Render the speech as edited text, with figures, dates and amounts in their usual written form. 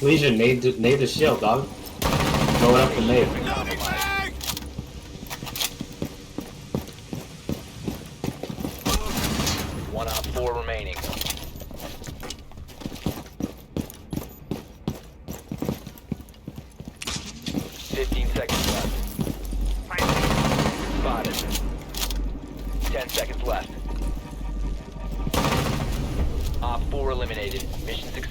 Legion, nade the shield, dog. Throw it up the nade. One op 4 remaining. Fifteen seconds left. Spotted. 10 seconds left. Op 4 eliminated. Mission success.